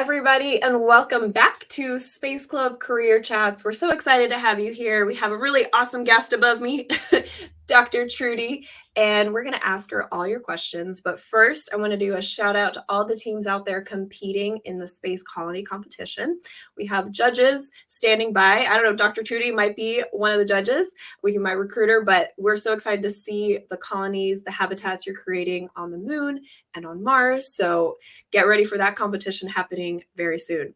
everybody, and welcome back to Space Club Career Chats. We're so excited to have you here. We have a really awesome guest above me, Dr. Trudi, and we're going to ask her all your questions. But first, I want to do a shout out to all the teams out there competing in the Space Colony competition. We have judges standing by. I don't know, Dr. Trudi might be one of the judges. We can my recruiter, but we're so excited to see the colonies, the habitats you're creating on the moon and on Mars. So get ready for that competition happening very soon.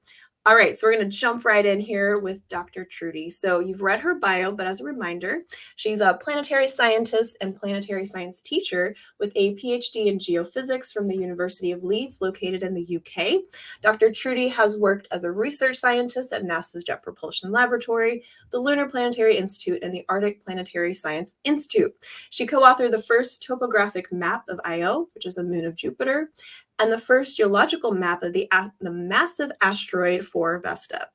All right, so we're going to jump right in here with Dr. Trudi. So you've read her bio, but as a reminder, she's a planetary scientist and planetary science teacher with a PhD in geophysics from the University of Leeds, located in the UK. Dr. Trudi has worked as a research scientist at NASA's Jet Propulsion Laboratory, the Lunar and Planetary Institute, and the Arctic Planetary Science Institute. She co-authored the first topographic map of Io, which is the moon of Jupiter, and the first geological map of the massive asteroid for Vesta.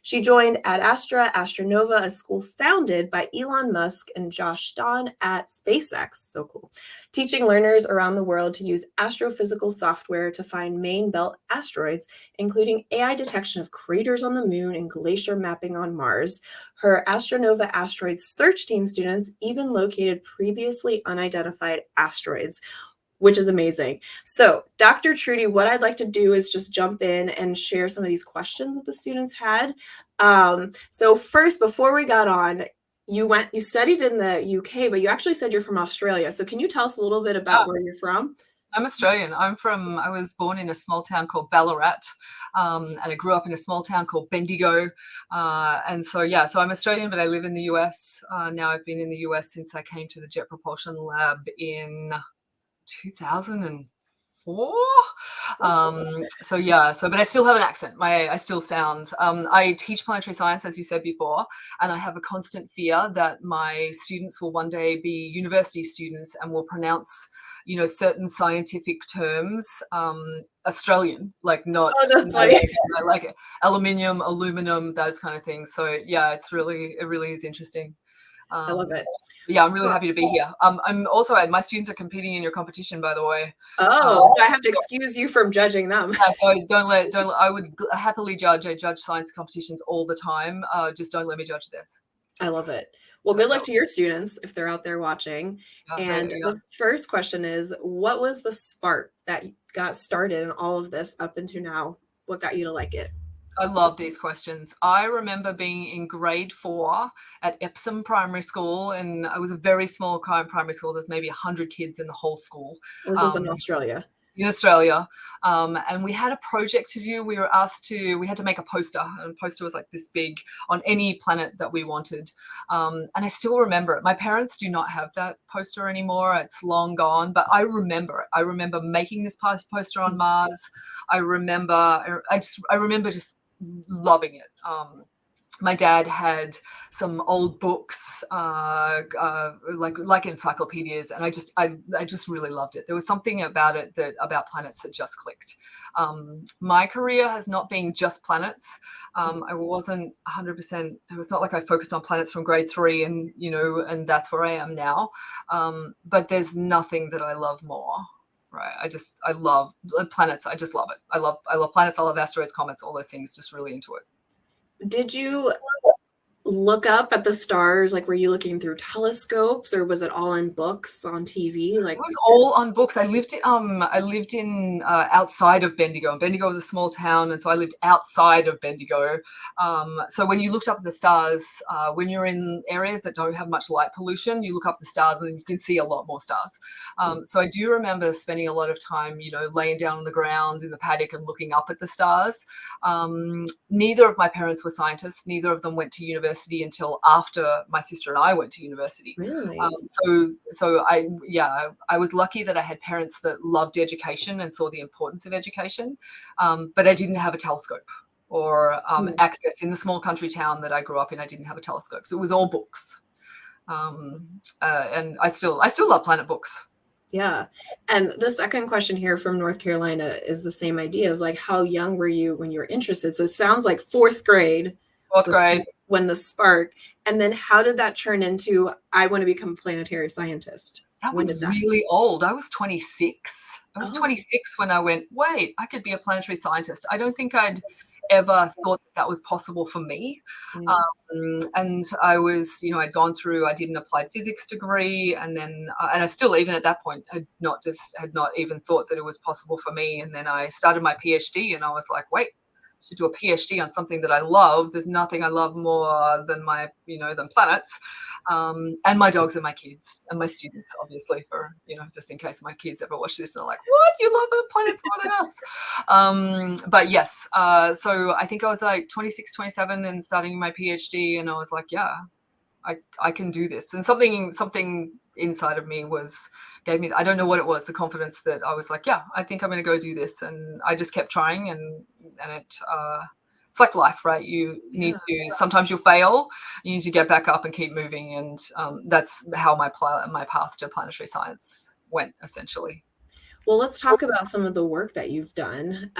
She joined Ad Astra, Astra Nova, a school founded by Elon Musk and Dahn at SpaceX, so cool, teaching learners around the world to use astrophysical software to find main belt asteroids, including AI detection of craters on the moon and glacier mapping on Mars. Her Astra Nova asteroid search team students even located previously unidentified asteroids, which is amazing. So, Dr. Trudi, what I'd like to do is just jump in and share some of these questions that the students had. So first, before we got on, you studied in the UK, but you actually said you're from Australia. So can you tell us a little bit about where you're from? I'm Australian. I was born in a small town called Ballarat, and I grew up in a small town called Bendigo. So I'm Australian, but I live in the US. Now I've been in the US since I came to the Jet Propulsion Lab in 2004. But I still have an accent. I still sound. I teach planetary science, as you said before, and I have a constant fear that my students will one day be university students and will pronounce, certain scientific terms Australian, like not like aluminium, aluminum, those kind of things. So yeah, it really is interesting. I love it. Yeah, I'm really happy to be here. I'm also, my students are competing in your competition, by the way. Oh, so I have to excuse you from judging them. So I would happily judge. I judge science competitions all the time. Just don't let me judge this. I love it. Well, good luck to your students if they're out there watching. The first question is, what was the spark that got started in all of this up until now? What got you to like it? I love these questions. I remember being in grade 4 at Epsom Primary School, and it was a very small primary school. There's maybe 100 kids in the whole school. This is in Australia. In Australia. And we had a project to do. We had to make a poster, and the poster was like this big on any planet that we wanted. And I still remember it. My parents do not have that poster anymore. It's long gone, but I remember it. I remember making this poster on Mars. I remember just loving it. My dad had some old books, like encyclopedias, and I just really loved it. There was something about it about planets that just clicked. My career has not been just planets. I wasn't 100%. It was not like I focused on planets from grade 3, and that's where I am now. But there's nothing that I love more. Right. I love planets. I just love it. I love planets. I love asteroids, comets, all those things. Just really into it. Did you look up at the stars? Like, were you looking through telescopes, or was it all in books on TV? Like, it was all on books. I lived in outside of Bendigo, and Bendigo was a small town, and so I lived outside of Bendigo. So when you looked up at the stars, when you're in areas that don't have much light pollution, you look up the stars and you can see a lot more stars. So I do remember spending a lot of time, laying down on the ground in the paddock and looking up at the stars. Neither of my parents were scientists. Neither of them went to university until after my sister and I went to university. Really? So I was lucky that I had parents that loved education and saw the importance of education, but I didn't have a telescope or access in the small country town that I grew up in. I didn't have a telescope, so it was all books. And I still love planet books. Yeah. And the second question here from North Carolina is the same idea of like, how young were you when you were interested? So it sounds like fourth grade. When the spark, and then how did that turn into, I want to become a planetary scientist? That was really old. I was 26. I was Oh. 26 when I went, wait, I could be a planetary scientist. I don't think I'd ever thought that was possible for me. Mm. And I was, I'd gone through, I did an applied physics degree, and then, and I still, even at that point, had not even thought that it was possible for me. And then I started my PhD, and I was like, wait, I should do a PhD on something that I love. There's nothing I love more than than planets, and my dogs and my kids and my students, obviously, for, just in case my kids ever watch this and are like, what, you love the planets more than us? But yes, so I think I was like 26, 27 and starting my PhD, and I was like, yeah, I can do this. And something inside of me gave me, I don't know what it was, the confidence that I was like, yeah, I think I'm going to go do this. And I just kept trying, and it's like life, right? You need to, sometimes you'll fail, you need to get back up and keep moving. And that's how my path to planetary science went, essentially. Well, let's talk about some of the work that you've done.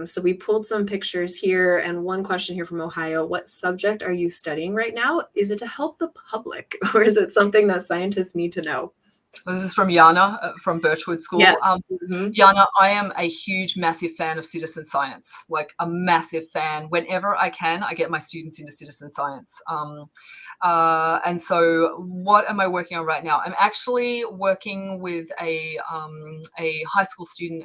So we pulled some pictures here, and one question here from Ohio: what subject are you studying right now? Is it to help the public, or is it something that scientists need to know? This is from Yana from Birchwood School. Yes. Yana, I am a huge, massive fan of citizen science, like a massive fan. Whenever I can, I get my students into citizen science. And so what am I working on right now? I'm actually working with a high school student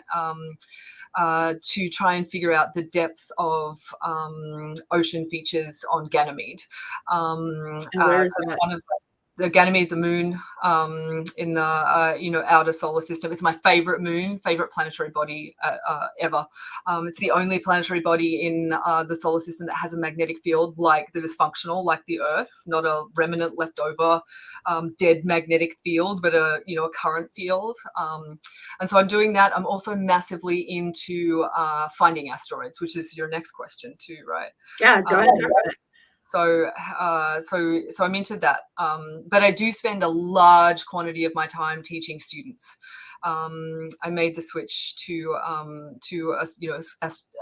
to try and figure out the depth of ocean features on Ganymede. And where is so that? it's one of the Ganymede's a moon in the outer solar system. It's my favorite planetary body ever. It's the only planetary body in the solar system that has a magnetic field that is functional, like the Earth, not a remnant leftover dead magnetic field, but a current field. And so I'm doing that. I'm also massively into finding asteroids, which is your next question too, right? Yeah, go ahead and talk about it. So I'm into that. But I do spend a large quantity of my time teaching students. I made the switch to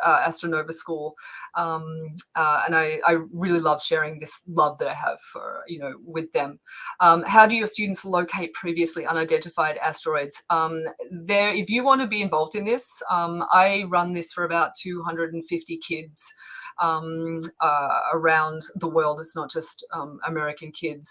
Astra Nova school, and I really love sharing this love that I have for with them. How do your students locate previously unidentified asteroids? If you want to be involved in this, I run this for about 250 kids around the world. It's not just American kids.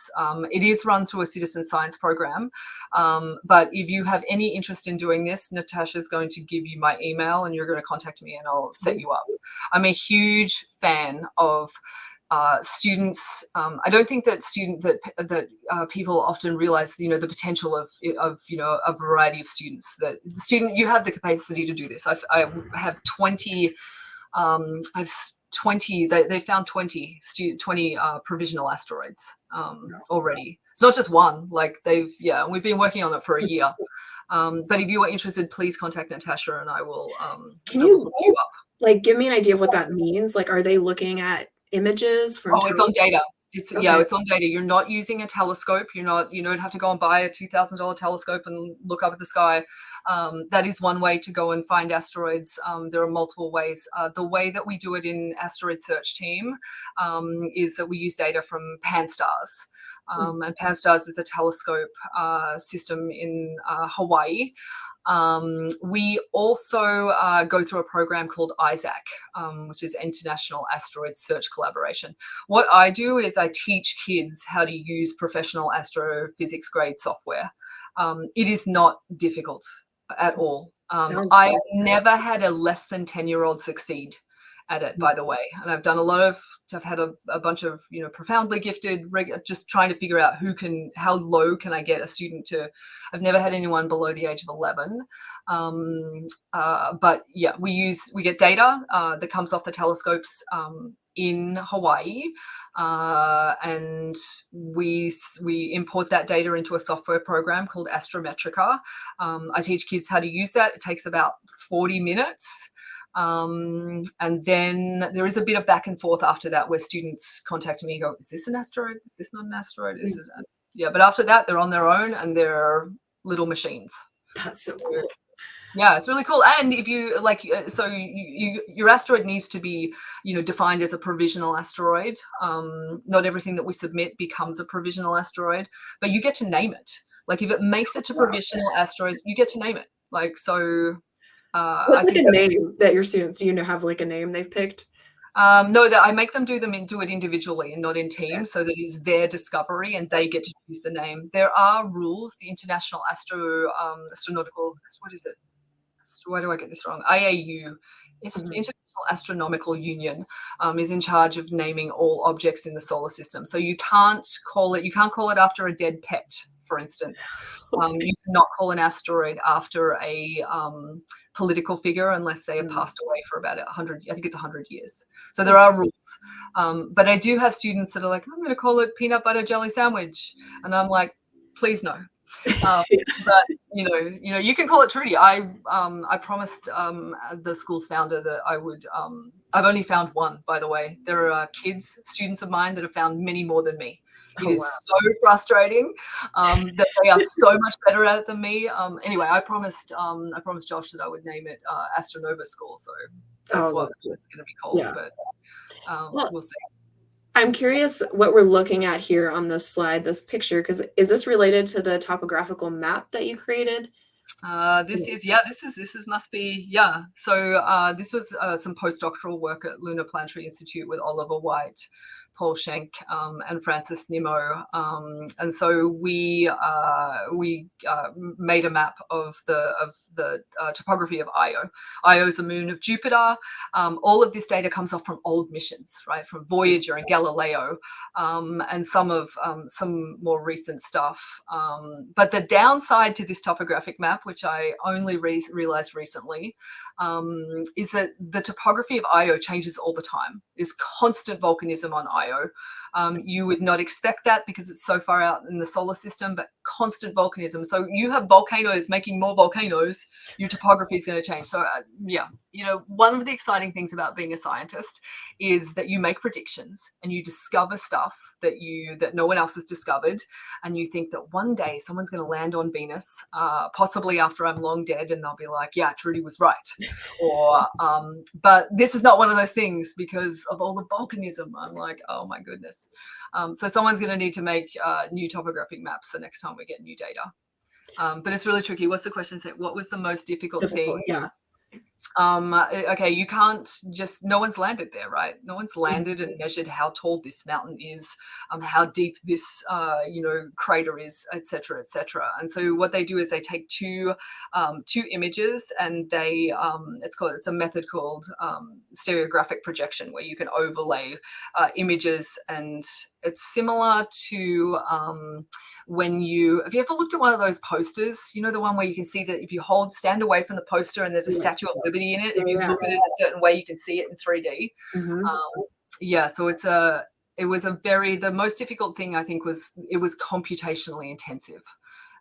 It is run through a citizen science program. But if you have any interest in doing this, Natasha's going to give you my email, and you're going to contact me, and I'll set you up. I'm a huge fan of students. I don't think that people often realize, the potential of a variety of students. That the student, you have the capacity to do this. I have 20. I've 20. They found 20 provisional asteroids already. It's not just one. Like we've been working on it for a year. But if you are interested, please contact Natasha, and I will. Can you hook you up? Give me an idea of what that means? Are they looking at images from? Oh, it's on data. It's okay. It's on data. You're not using a telescope. You don't have to go and buy a $2,000 telescope and look up at the sky. That is one way to go and find asteroids. There are multiple ways. The way that we do it in Asteroid Search Team is that we use data from Pan-STARRS. And Pan-STARRS is a telescope system in Hawaii. We also go through a program called ISAC, which is International Asteroid Search Collaboration. What I do is I teach kids how to use professional astrophysics grade software. It is not difficult at all. I've never had a less than 10-year-old succeed at it, by the way. And I've done I've had a bunch of, profoundly gifted, just trying to figure out how low can I get a student to. I've never had anyone below the age of 11. But yeah, we get data that comes off the telescopes in Hawaii, and we import that data into a software program called Astrometrica. I teach kids how to use that. It takes about 40 minutes. And then there is a bit of back and forth after that, where students contact me and go, is this an asteroid? Is this not an asteroid? But after that, they're on their own, and they're little machines. That's so cool. Yeah, it's really cool. And if you your asteroid needs to be, defined as a provisional asteroid. Not everything that we submit becomes a provisional asteroid, but you get to name it. If it makes it to provisional asteroids, you get to name it. What's like a name that your students, do you know, have like a name they've picked? No, that I make them do it individually and not in teams, so that is their discovery and they get to choose the name. There are rules. The International Astronautical, what is it? Why do I get this wrong? IAU, International Astronomical Union, is in charge of naming all objects in the solar system. So you can't call it after a dead pet, for instance. You cannot call an asteroid after a political figure unless they have passed away for about 100, I think it's 100 years. So there are rules. But I do have students that are like, I'm going to call it peanut butter jelly sandwich. And I'm like, please no. But you can call it Trudi. I promised the school's founder that I would. I've only found one, by the way. There are students of mine that have found many more than me. It is so frustrating that they are so much better at it than me. Anyway, I promised Josh that I would name it Astra Nova School. So that's what it's going to be called. Yeah. But we'll see. I'm curious what we're looking at here on this slide, this picture, because is this related to the topographical map that you created? This must be, yeah. So this was some postdoctoral work at Lunar Planetary Institute with Oliver White, Paul Schenk, and Francis Nimmo, and so we made a map of the topography of Io. Io is a moon of Jupiter. All of this data comes off from old missions, right, from Voyager and Galileo, and some more recent stuff. But the downside to this topographic map, which I only realized recently, is that the topography of Io changes all the time. There's constant volcanism on Io. You would not expect that because it's so far out in the solar system, but constant volcanism. So you have volcanoes making more volcanoes, your topography is going to change. So one of the exciting things about being a scientist is that you make predictions and you discover stuff that no one else has discovered, and you think that one day someone's going to land on Venus, possibly after I'm long dead, and they'll be like, yeah, Trudi was right. Or but this is not one of those things because of all the volcanism. I'm like, oh my goodness. So someone's going to need to make new topographic maps the next time we get new data. But it's really tricky. What's the question say? What was the most difficult thing? Yeah. Okay, you can't no one's landed there, right? No one's landed and measured how tall this mountain is, how deep this crater is, etc., etc. And so what they do is they take two images, and they it's a method called stereographic projection, where you can overlay images, and it's similar to have you ever looked at one of those posters? You know, the one where you can see that if you stand away from the poster and there's a Statue of Liberty in it, if you look at it a certain way, you can see it in 3D. So the most difficult thing, I think, was it was computationally intensive.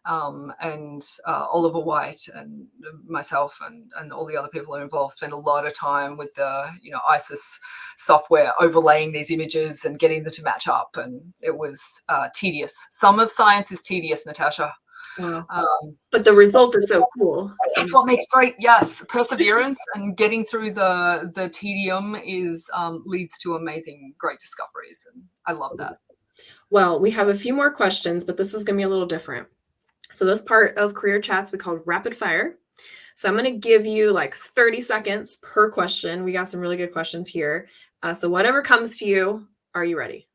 And Oliver White and myself and all the other people involved spent a lot of time with the ISIS software overlaying these images and getting them to match up, and it was tedious. Some of science is tedious, Natasha. Wow. But the result is so cool. That's what makes great. Yes, perseverance and getting through the tedium leads to amazing, great discoveries, and I love that. Well, we have a few more questions, but this is going to be a little different. So this part of Career Chats we call rapid fire. So I'm going to give you like 30 seconds per question. We got some really good questions here. So whatever comes to you, are you ready?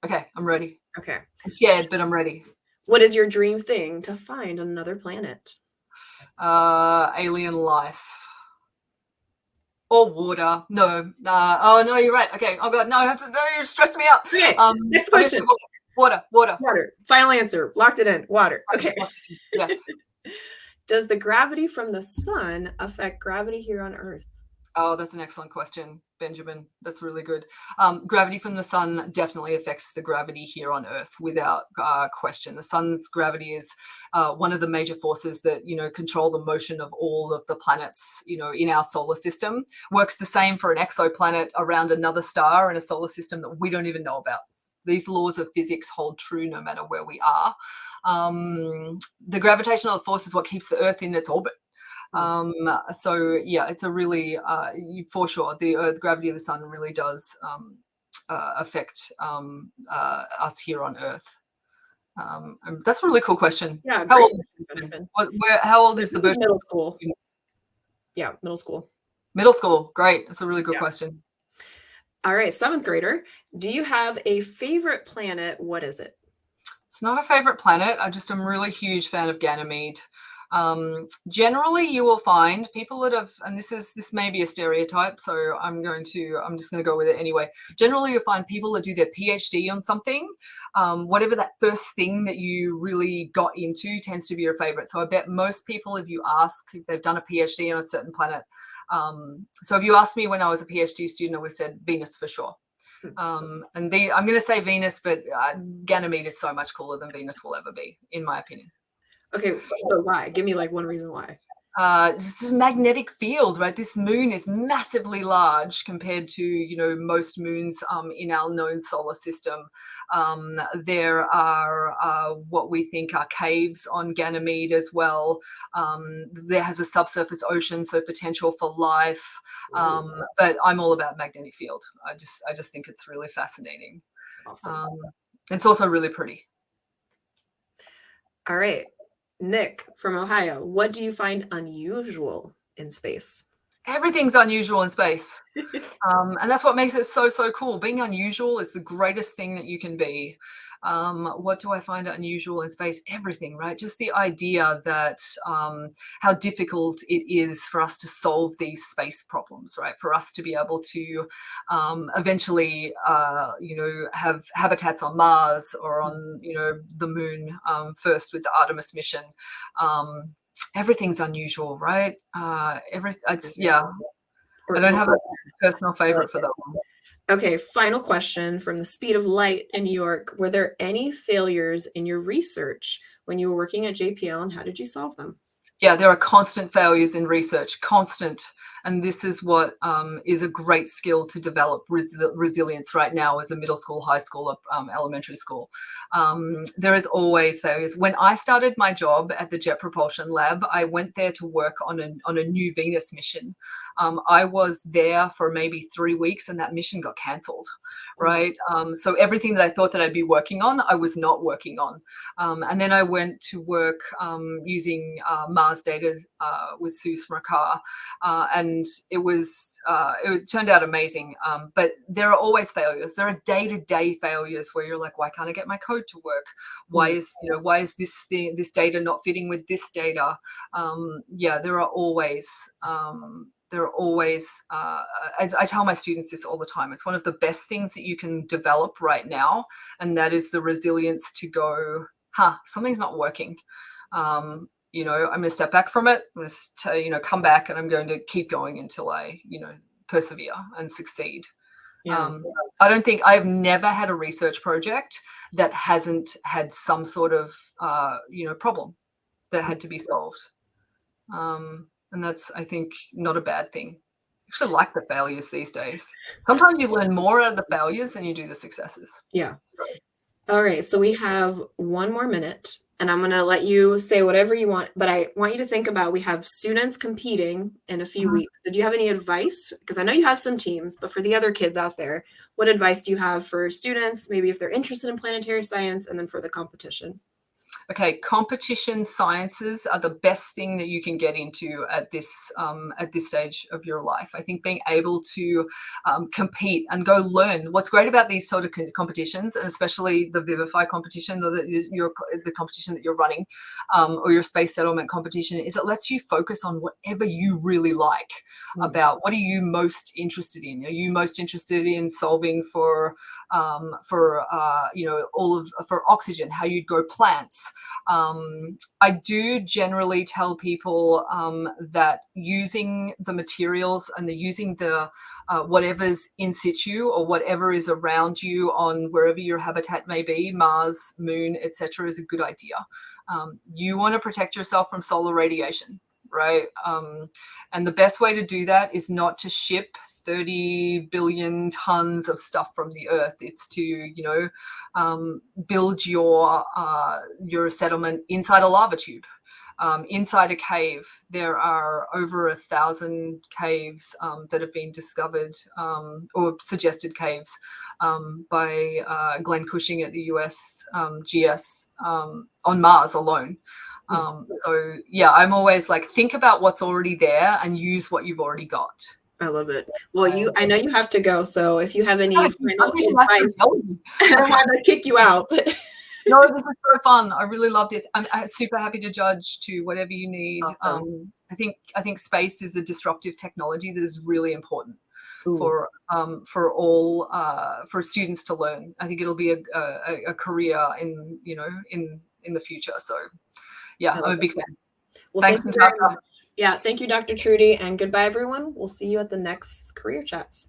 Okay, I'm ready. Okay. I'm scared, but I'm ready. What is your dream thing to find on another planet? Alien life. Or water. No. Oh, no, you're right. Okay. Oh, God. No, you're stressing me out. Okay. Next question. Water. Final answer. Locked it in. Water. Okay. Yes. Does the gravity from the sun affect gravity here on Earth? Oh, that's an excellent question, Benjamin. That's really good. Gravity from the sun definitely affects the gravity here on Earth without question. The sun's gravity is one of the major forces that, control the motion of all of the planets, in our solar system. Works the same for an exoplanet around another star in a solar system that we don't even know about. These laws of physics hold true no matter where we are. The gravitational force is what keeps the Earth in its orbit. So yeah, it's a really for sure the gravity of the sun really does affect us here on Earth. That's a really cool question. Yeah. How old is the middle school? Yeah, middle school. Middle school. Great. That's a really good Yeah. question. All right, 7th grader. Do you have a favorite planet? What is it? It's not a favorite planet. I just am really huge fan of Ganymede. Generally, you will find people that have, and this may be a stereotype, so I'm just going to go with it anyway. Generally, you'll find people that do their PhD on something, whatever that first thing that you really got into tends to be your favorite. So I bet most people, if you ask if they've done a PhD on a certain planet, so if you asked me when I was a PhD student, I would have said Venus for sure. I'm going to say Venus, but Ganymede is so much cooler than Venus will ever be, in my opinion. Okay, so why? Give me like one reason why. Just a magnetic field, right? This moon is massively large compared to, most moons in our known solar system. There are what we think are caves on Ganymede as well. There has a subsurface ocean, so potential for life. But I'm all about magnetic field. I just think it's really fascinating. Awesome. It's also really pretty. All right. Nick from Ohio, what do you find unusual in space? Everything's unusual in space. And that's what makes it so, so cool. Being unusual is the greatest thing that you can be. What do I find unusual in space? Everything, right? Just the idea that how difficult it is for us to solve these space problems, right? For us to be able to eventually, have habitats on Mars or on, the moon first with the Artemis mission. Everything's unusual, right? I don't have a personal favorite for that one. Okay, final question from the speed of light in New York. Were there any failures in your research when you were working at JPL, and how did you solve them? Yeah, there are constant failures in research, constant. And this is what is a great skill to develop resilience right now as a middle school, high school, elementary school. There is always failures. When I started my job at the Jet Propulsion Lab, I went there to work on a new Venus mission. I was there for maybe 3 weeks and that mission got cancelled, right? So everything that I thought that I'd be working on, I was not working on. And then I went to work using Mars data with Sue Smrekar, and it turned out amazing. But there are always failures. There are day-to-day failures where you're like, why can't I get my code to work? Why is this data not fitting with this data? There are always. I tell my students this all the time. It's one of the best things that you can develop right now, and that is the resilience to go, something's not working. I'm going to step back from it. I'm going to, come back, and I'm going to keep going until I, persevere and succeed. Yeah. I've never had a research project that hasn't had some sort of, problem that had to be solved. And that's, I think, not a bad thing. I actually like the failures these days. Sometimes you learn more out of the failures than you do the successes. Yeah. All right. So we have 1 more minute, and I'm going to let you say whatever you want, but I want you to think about, we have students competing in a few weeks. So do you have any advice? Because I know you have some teams, but for the other kids out there, what advice do you have for students, maybe if they're interested in planetary science, and then for the competition? Okay, competition sciences are the best thing that you can get into at this stage of your life. I think being able to compete and go learn. What's great about these sort of competitions, and especially the Vivify competition, the competition that you're running, or your space settlement competition, is it lets you focus on whatever you really like about what are you most interested in. Are you most interested in solving for oxygen, how you'd grow plants? I do generally tell people that using the materials and using the whatever's in situ or whatever is around you on wherever your habitat may be, Mars, Moon, etc., is a good idea. You want to protect yourself from solar radiation, right? And the best way to do that is not to ship 30 billion tons of stuff from the Earth. It's to, build your settlement inside a lava tube, inside a cave. There are over 1,000 caves that have been discovered, or suggested caves, by Glenn Cushing at the US GS on Mars alone. So yeah, I'm always like, think about what's already there and use what you've already got. I love it. Well, I know you have to go, so if you have any final teaching advice, I don't want to kick you out. No, this is so fun. I really love this. I'm super happy to judge to whatever you need. Awesome. I think space is a disruptive technology that is really important for all for students to learn. I think it'll be a career in in the future. So yeah, I'm a big fan. Well, Thanks, thank you very Natasha. much. Yeah, thank you, Dr. Trudi, and goodbye, everyone. We'll see you at the next Career Chats.